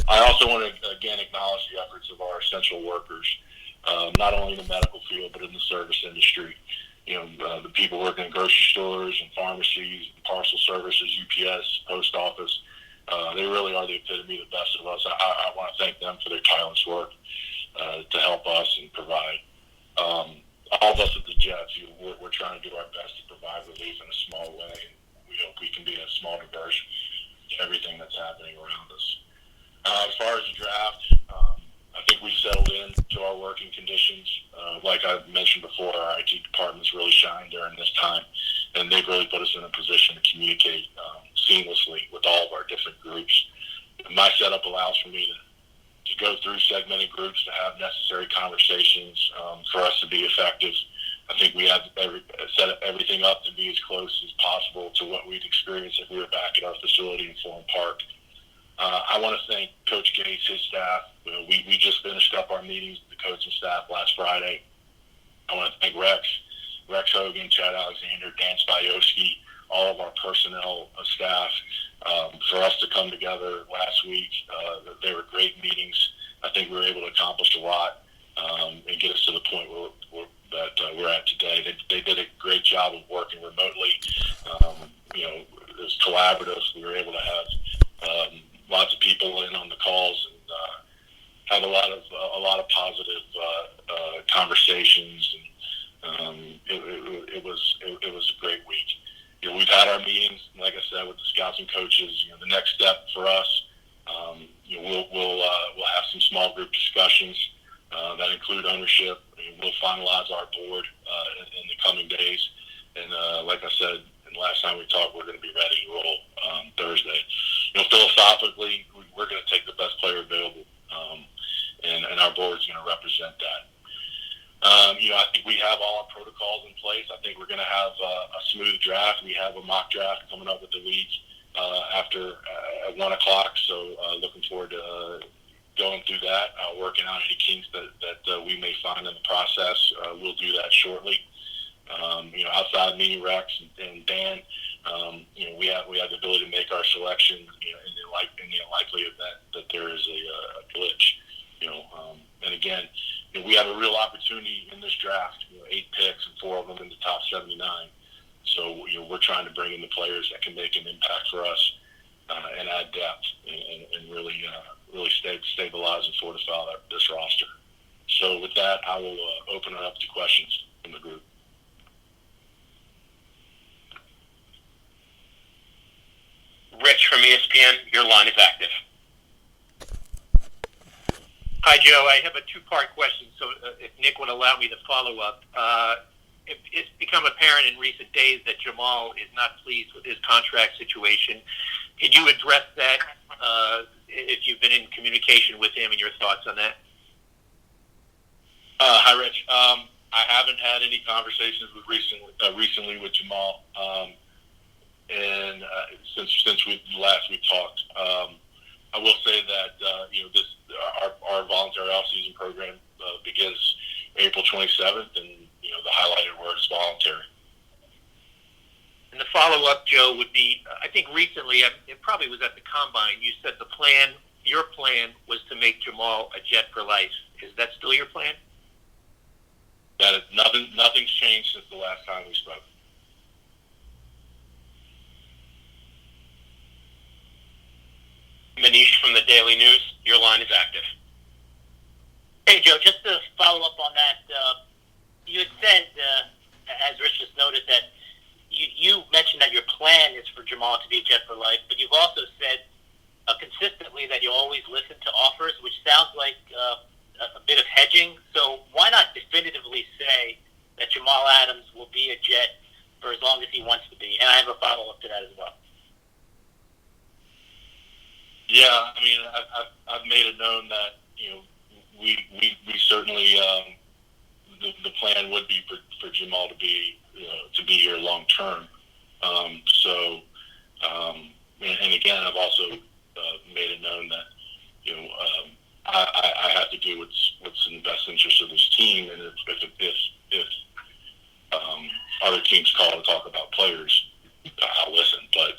I also want to, again, acknowledge the efforts of our essential workers, not only in the medical field, but in the service industry. The people working in grocery stores and pharmacies, parcel services, UPS, post office, they really are the epitome of the best of us. I want to thank them for their tireless work to help us and provide. All of us at the Jets, we're trying to do our best to provide relief in a small way. And we hope we can be a small diversion to everything that's happening around us. As far as the draft, I think we've settled into our working conditions. Like I mentioned before, our IT department's really shined during this time, and they've really put us in a position to communicate seamlessly with all of our different groups. My setup allows for me to go through segmented groups, to have necessary conversations for us to be effective. I think we have set everything up to be as close as possible to what we'd experience if we were back at our facility in Florham Park. I want to thank Coach Gates, his staff. We just finished up our meetings with the coaching staff last Friday. I want to thank Rex Hogan, Chad Alexander, Dan Spajowski, all of our personnel staff for us to come together last week. They were great meetings. I think we were able to accomplish a lot and get us to the point that we're at today. They did a great job of working remotely. It was collaborative. We were able to have lots of people in on the calls and have a lot of positive conversations. And it was a great week. We've had our meetings, like I said, with the scouts and coaches. The next step for us, we'll have some small group discussions that include ownership. We'll finalize our board in the coming days. And like I said, and last time we talked, we're going to be ready to roll Thursday. Philosophically, we're going to take the best player available, and our board is going to represent that. I think we have all our protocols in place. I think we're going to have a smooth draft. We have a mock draft coming up with the league after at 1 o'clock. So looking forward to going through that, working out any kinks that we may find in the process. We'll do that shortly. Outside of me, Rex, and Dan, we have the ability to make our selection. In the unlikely event that there is a glitch. And again, we have a real opportunity in this draft. 8 picks and 4 of them in the top 79. So we're trying to bring in the players that can make an impact for us and add depth and really stabilize and fortify this roster. So with that, I will open it up to questions from the group. Rich from ESPN, your line is active. Hi, Joe. I have a 2-part question, so if Nick would allow me to follow up. It's become apparent in recent days that Jamal is not pleased with his contract situation. Can you address that if you've been in communication with him and your thoughts on that? Hi, Rich. I haven't had any conversations recently with Jamal, and since we talked. I will say that our voluntary off-season program begins April 27th, and the highlighted word is voluntary. And the follow-up, Joe, would be, I think recently, it probably was at the Combine, you said your plan was to make Jamal a Jet for life. Is that still your plan? Nothing's changed since the last time we spoke. Manish from the Daily News, your line is active. Hey, Joe, just to follow up on that, you had said, as Rich just noted, that you mentioned that your plan is for Jamal to be a Jet for life, but you've also said consistently that you always listen to offers, which sounds like a bit of hedging. So why not definitively say that Jamal Adams will be a Jet for as long as he wants to be? And I have a follow-up to that as well. Yeah, I mean, I've made it known that we certainly the plan would be for Jamal to be here long term. And again, I've also made it known that I have to do what's in the best interest of this team, and if other teams call to talk about players, I'll listen. But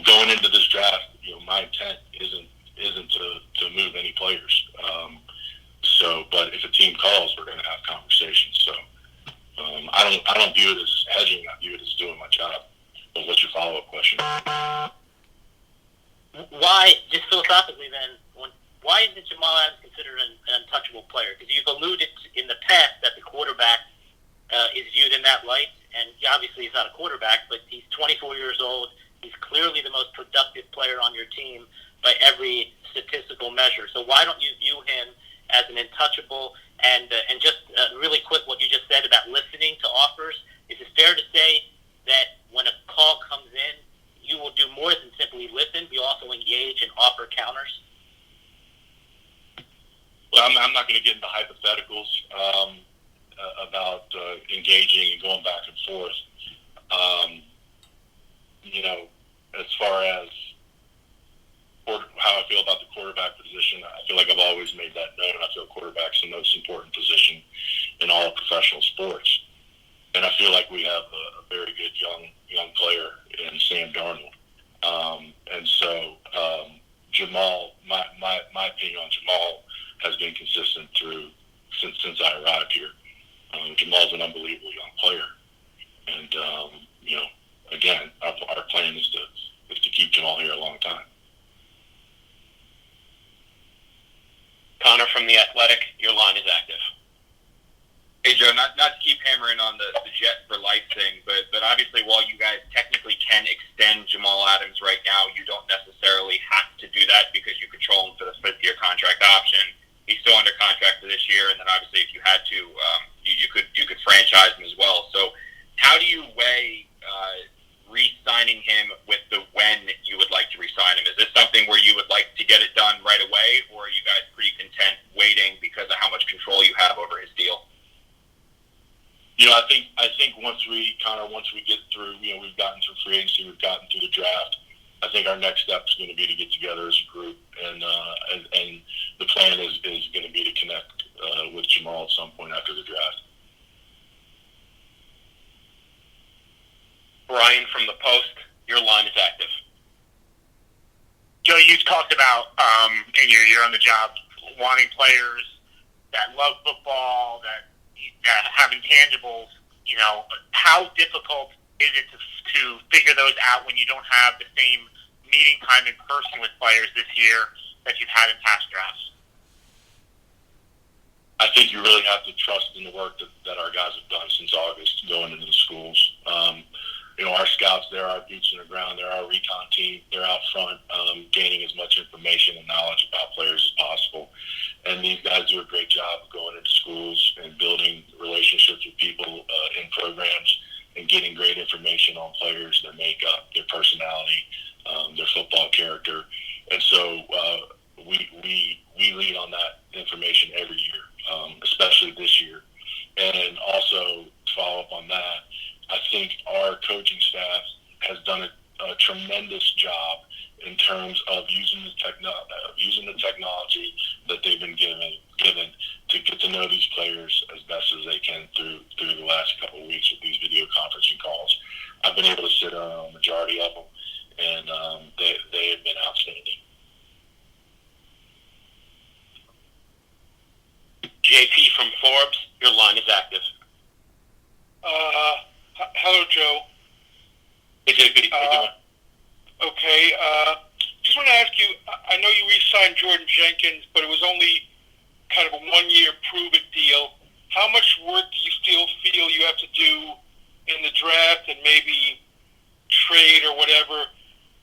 going into this draft, my intent isn't to of any players. But if a team calls, we're going to have conversations. So I don't view it as hedging. I view it as doing my job. But what's your follow-up question? Why, just philosophically then, why isn't Jamal Adams considered an untouchable player? Because you've alluded in the past that the quarterback is viewed in that light, and obviously he's not a quarterback, but he's 24 years old. He's clearly the most productive player on your team by every statistical measure. So why don't you view him as an untouchable? And just really quick, what you just said about listening to offers, is it fair to say that when a call comes in, you will do more than simply listen, you also engage and offer counters? Well, I'm not going to get into hypotheticals about engaging and going back and forth. As far as how I feel about the quarterback position, I feel like I've always made that known. I feel quarterback's the most important position in all professional sports. And I feel like we have a very good young player in Sam Darnold. And so Jamal, my opinion on Jamal has been consistent since I arrived here. Jamal's an unbelievable young player. And, again, our plan is to keep Jamal here a long time. Connor from The Athletic, your line is active. Hey, Joe, not to keep hammering on the Jet for life thing, but obviously while you guys technically can extend Jamal Adams right now, you don't necessarily have to do that because you control him for the fifth-year contract option. He's still under contract for this year, and then obviously if you had to, you could franchise him as well. So how do you weigh re-signing him with the when you would like to re-sign him? Is this something where you would like to get it done right away, or are you guys pretty content waiting because of how much control you have over his deal? I think once we get through, we've gotten through free agency, we've gotten through the draft. I think our next step is going to be to get together as a group, and the plan is going to be to connect with Jamal at some point after the draft. Brian from The Post, your line is active. Joe, you talked about in your year on the job wanting players that love football, that have intangibles. How difficult is it to figure those out when you don't have the same meeting time in person with players this year that you've had in past drafts? I think you really have to trust in the work that our guys have done since August going into the schools. Our scouts, they're our boots on the ground. They're our recon team. They're out front gaining as much information and knowledge about players as possible. And these guys do a great job of going into schools and building relationships with people in programs and getting great information on players, their makeup, their personality, their football character. And so we lead on that information every year, especially this year. And also, to follow up on that, I think our coaching staff has done a tremendous job in terms of using the technology that they've been given to get to know these players as best as they can through the last couple of weeks with these video conferencing calls. I've been able to sit on a majority of them, and they have been outstanding. JP from Forbes, your line is active. Hello, Joe. Hey, JP, how you doing? Okay. Just want to ask you, I know you re-signed Jordan Jenkins, but it was only kind of a one-year prove-it deal. How much work do you still feel you have to do in the draft and maybe trade or whatever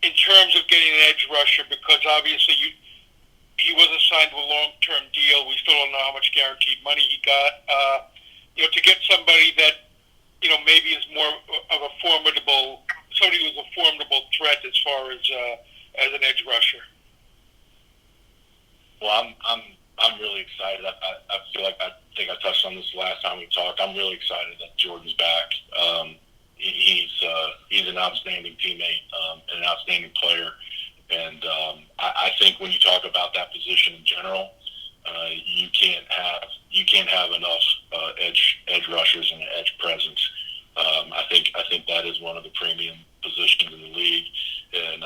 in terms of getting an edge rusher? Because obviously he wasn't signed to a long-term deal. We still don't know how much guaranteed money he got. To get somebody that maybe is more of a somebody who's a formidable threat as far as an edge rusher. Well, I'm really excited. I feel like I think I touched on this last time we talked. I'm really excited that Jordan's back. He's an outstanding teammate and an outstanding player. And I think when you talk about that position in general, you can't have enough edge rushers and edge presence. I think that is one of the premium positions in the league, and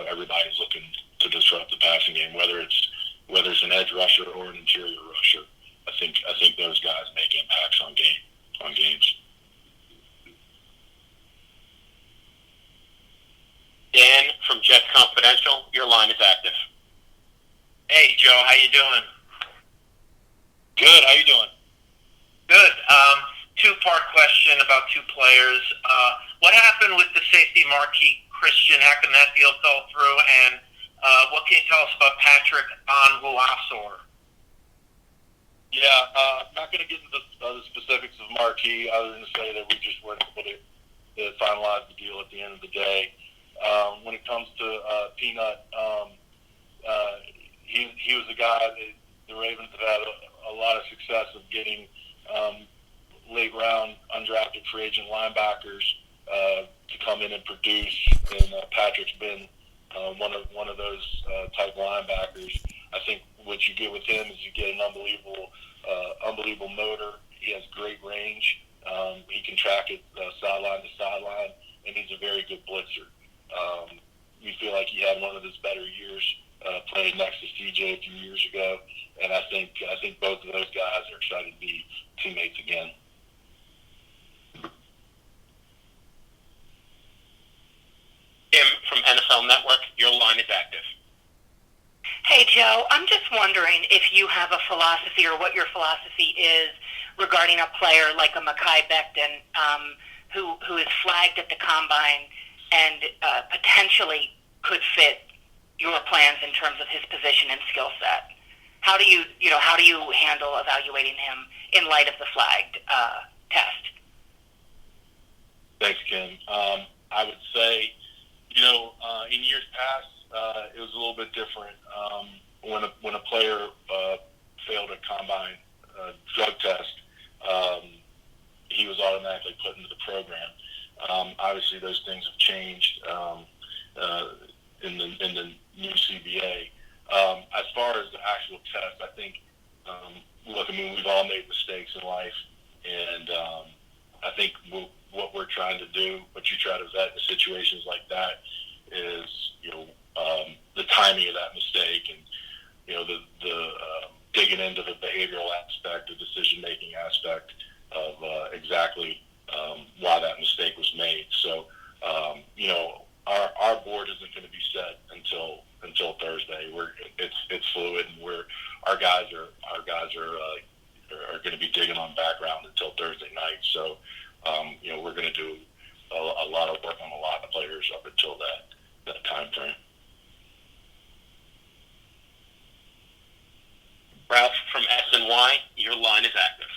everybody's looking to disrupt the passing game, whether it's whether it's an edge rusher or an interior rusher. I think those guys make impacts on games. Dan from Jets Confidential, your line is active. Hey, Joe, how you doing? Good. How you doing? Good. Two-part question about two players. What happened with the safety Marquis Christian? How come that deal fell through? And what can you tell us about Patrick Onwuasor? Yeah, not going to get into the specifics of Marquis, other than to say that we just weren't able to finalize the deal at the end of the day. When it comes to Peanut, he was a guy that the Ravens have had a lot of success of getting late round undrafted free agent linebackers to come in and produce, and Patrick's been one of those type linebackers. I think what you get with him is you get an unbelievable motor. He has great range. He can track it sideline to sideline, and he's a very good blitzer. We feel like he had one of his better years playing next to CJ a few years ago, and I think both of those guys are excited to be teammates again. Tim from NFL Network, your line is active. Hey, Joe, I'm just wondering if you have a philosophy or what your philosophy is regarding a player like a Mekhi Becton who is flagged at the Combine and potentially could fit your plans in terms of his position and skill set. How do you handle evaluating him in light of the flagged test? Thanks, Ken. I would say, in years past, it was a little bit different. When a player failed a combine drug test, he was automatically put into the program. Obviously, those things have changed in the new CBA. As far as the actual test, I think, we've all made mistakes in life, and I think what we're trying to do, what you try to vet in situations like that, is the timing of that mistake, and the digging into the behavioral aspect, the decision-making aspect of exactly why that mistake was made. So, our board isn't going to be set until Thursday. It's fluid, and our guys are going to be digging on background until Thursday night. So, we're going to do a lot of work on a lot of players up until that time frame. Ralph from SNY, your line is active.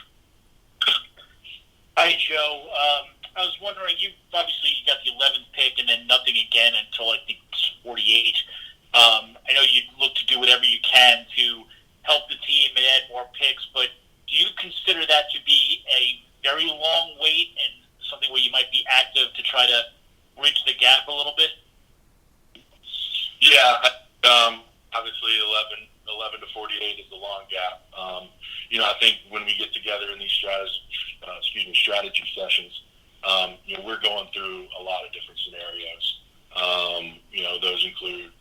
Hi, Joe. I was wondering, you got the 11th pick and then nothing again until I think 48. I know you look to do whatever you can to help the team and add more picks, but do you consider that to be a very long wait and something where you might be active to try to bridge the gap a little bit? Yeah, obviously 11 to 48 is the long gap. I think when we get together in these strategy sessions, we're going through a lot of different scenarios. Those include,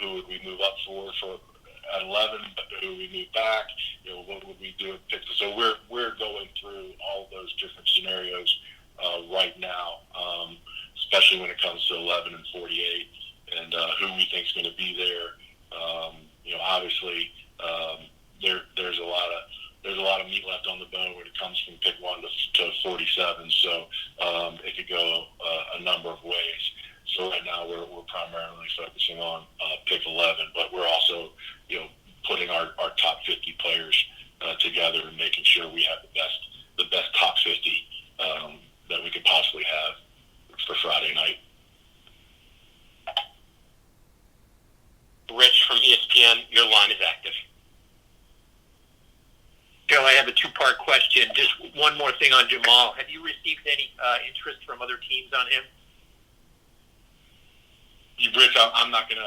who would we move up for at 11, who would we move back, what would we do at pick. So we're going through all of those different scenarios right now, especially when it comes to 11 and 48, and who we think is going to be there. Obviously, there's a lot of meat left on the bone when it comes from pick 1 to 47. So it could go a number of ways. So right now we're primarily focusing on pick 11, but we're also putting our top 50 players together and making sure we have the best top 50 that we could possibly have for Friday night. Rich from ESPN, your line is active. Joe, I have a two-part question. Just one more thing on Jamal. Have you received any interest from other teams on him? Rich, I'm not gonna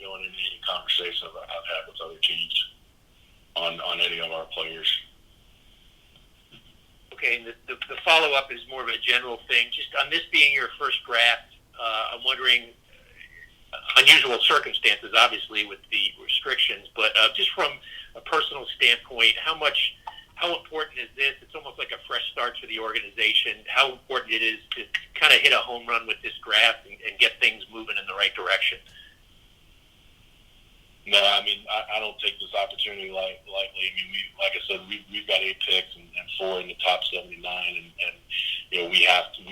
go into any conversation I've had with other teams on any of our players. Okay, and the follow-up is more of a general thing. Just on this being your first draft, I'm wondering, unusual circumstances, obviously, with the restrictions, but just from a personal standpoint, how important is this? It's almost like a fresh start for the organization. How important it is to kind of hit a home run with this draft and get things moving in the right direction. No, I mean, I don't take this opportunity lightly. I mean, like I said, we've got 8 picks and 4 in the top 79, and you know, we have to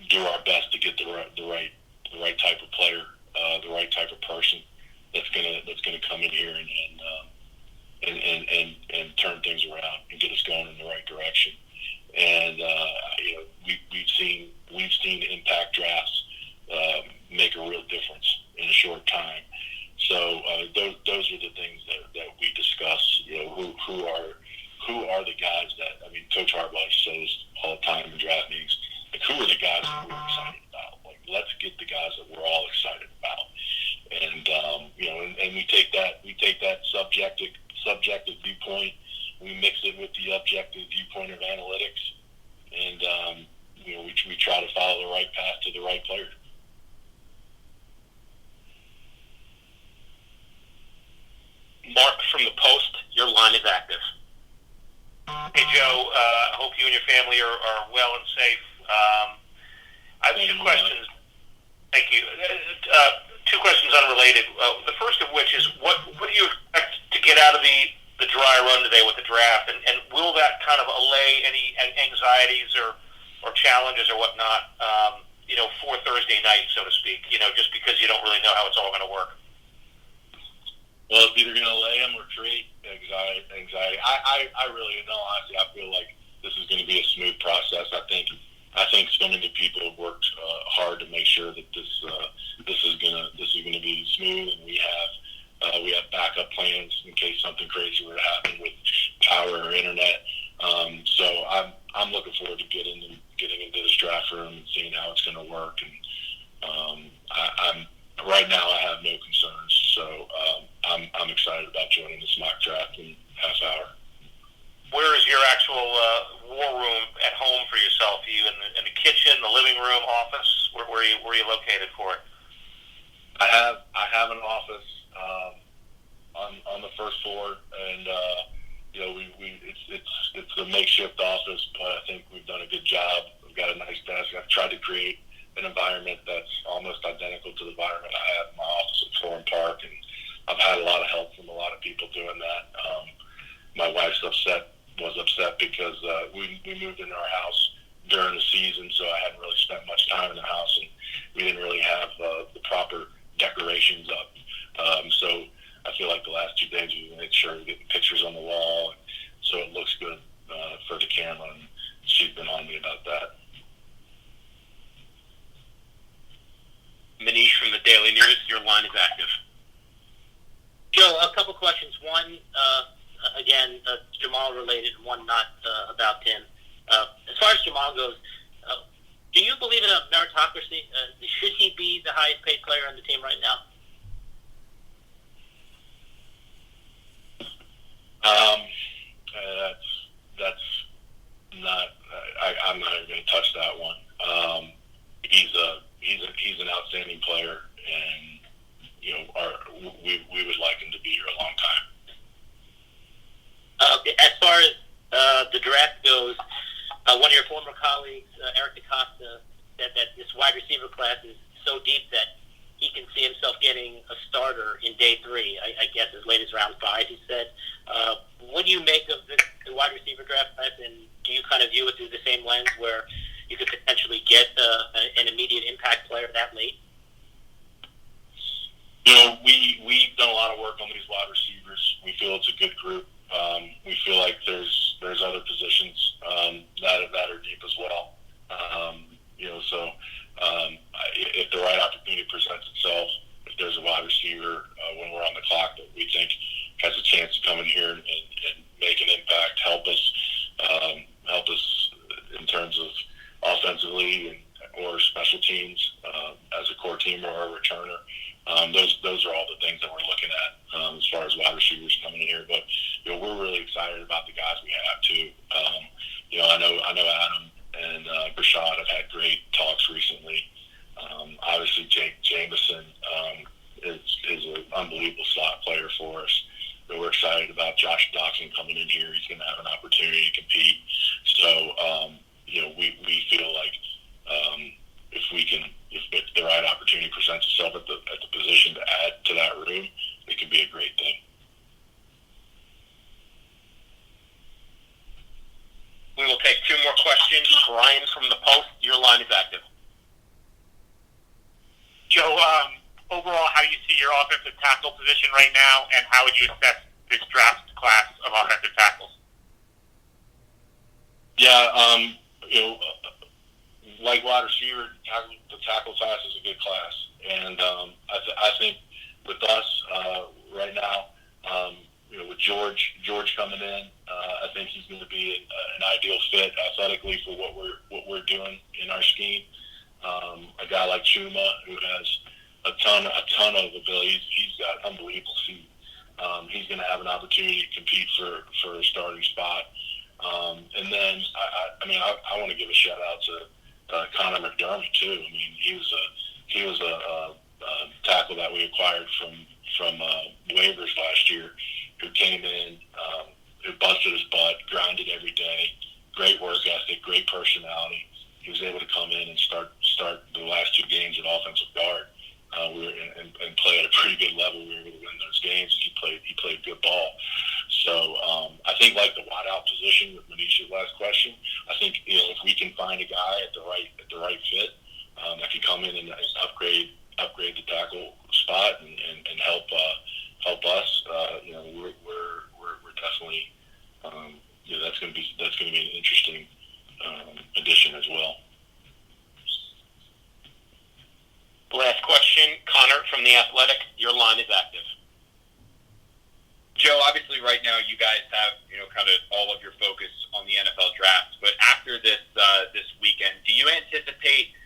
do our best to get the right type of player, the right type of person that's gonna come in here and turn things around and get us going in the right direction. And you know, we've seen impact drafts make a real difference in a short time. So those are the things that we discuss. You know, who are the guys that, I mean, Coach Harbaugh says all the time in draft meetings, like, who are the guys that we're excited about? Like, let's get the guys that we're all excited about. And you know, and we take that subjective viewpoint, we mix it with the objective viewpoint of analytics, and you know, we try to follow the right path to the right player. Mark from the Post, your line is active. Hey, Joe, I hope you and your family are well and safe. I have 2 questions. Thank you. 2 questions unrelated. The first of which is, what do you expect to get out of the dry run today with the draft? And will that kind of allay any anxieties or challenges or whatnot, you know, for Thursday night, so to speak, you know, just because you don't really know how it's all going to work? Well, it's either going to lay them or create anxiety. I really don't. Honestly, I feel like this is going to be a smooth process. I think so many people have worked hard to make sure that this is going to be smooth, and we have backup plans in case something crazy were to happen with power or internet. So I'm looking forward to getting into this draft room and seeing how it's going to work. And I'm right now I have no concerns. So I'm excited about joining this mock draft in half hour. Where is your actual war room at home for yourself? Are you in the kitchen, the living room, office? Where are you located for it? I have an office on the first floor, and you know, it's a makeshift office, but I think we've done a good job. We've got a nice desk. I've tried to create an environment that's almost identical to the environment I have in my office at Florham Park, and I've had a lot of help from a lot of people doing that. My wife's was upset because we moved into our house during the season, so I hadn't really spent much time in the house, and we didn't really have the proper decorations up. So I feel like the last 2 days we made sure we get pictures on the wall, so it looks good for the camera, and she's been on me about that. Manish from the Daily News, your line is active. Joe, a couple questions. One, again, Jamal related, one not about Tim. As far as Jamal goes, do you believe in a meritocracy? Should he be the highest paid player on the team right now? That's not. I'm not even going to touch that one. He's an outstanding player, and you know, we would like him to be here a long time. As far as the draft goes, one of your former colleagues, Eric DaCosta, said that this wide receiver class is so deep that he can see himself getting a starter in day 3. I guess as late as round 5. He said, "What do you make of the wide receiver draft class, and do you kind of view it through the same lens where you could potentially get an immediate impact player that late?" You know, we've done a lot of work on these wide receivers. We feel it's a good group. We feel like there's other positions that are deep as well. You know, so if the right opportunity presents itself, if there's a wide receiver when we're on the clock that we think has a chance to come in here and make an impact, help us in terms of offensively or special teams as a core team or a returner. Those are all the things that we're looking at as far as wide receivers coming in here. But you know, we're really excited about the guys we have too. You know, I know Adam and Brashad have had great talks recently. Obviously, Jake Jameson is an unbelievable slot player for us. So we're excited about Josh Doxson coming in here. He's going to have an opportunity to compete. So, we feel like if the right opportunity presents itself at the position to add to that room, it could be a great thing. We will take two more questions. Brian from the Post, your line is active. Joe, overall, how do you see your offensive tackle position right now, and how would you assess this draft class of offensive tackles? Yeah, like wide receiver, the tackle class is a good class, and I think with us right now, with George coming in, I think he's going to be an ideal fit athletically for what we're doing in our scheme. A guy like Chuma, who has a ton of abilities, he's got unbelievable feet. He's going to have an opportunity to compete for a starting spot. And then I want to give a shout out to Connor McDermott too. I mean, he was a tackle that we acquired from waivers last year, who came in, who busted his butt, grinded every day, great work ethic, great personality. He was able to come in and start the last two games at offensive guard. And play at a pretty good level. We were able to win those games. He played good ball. So I think, like the wideout position with Manisha's last question, I think if we can find a guy at the right fit that can come in and upgrade the tackle spot and help us, we're definitely that's going to be an interesting addition as well. Last question, Connor from The Athletic, your line is active. Joe, obviously right now you guys have, kind of all of your focus on the NFL draft, but after this weekend, do you anticipate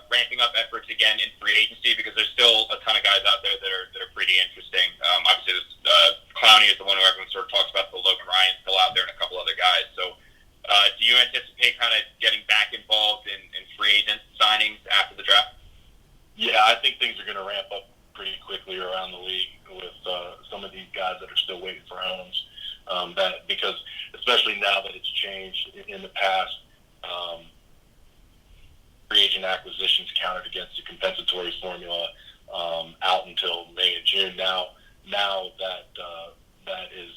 ramping up efforts again in free agency? Because there's still a ton of guys out there that are pretty interesting. Obviously, Clowney is the one who everyone sort of talks about, but Logan Ryan's still out there and a couple other guys. So do you anticipate kind of getting back involved in free agent signings after the draft? Yeah, I think things are going to ramp up pretty quickly around the league with some of these guys that are still waiting for homes. Because especially now that it's changed in the past, free agent acquisitions counted against the compensatory formula out until May and June. Now that is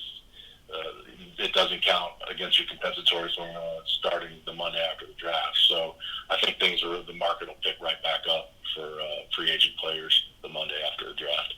it doesn't count against your compensatory formula starting the Monday after the draft. So I think the market will pick right back up for free agent players the Monday after the draft.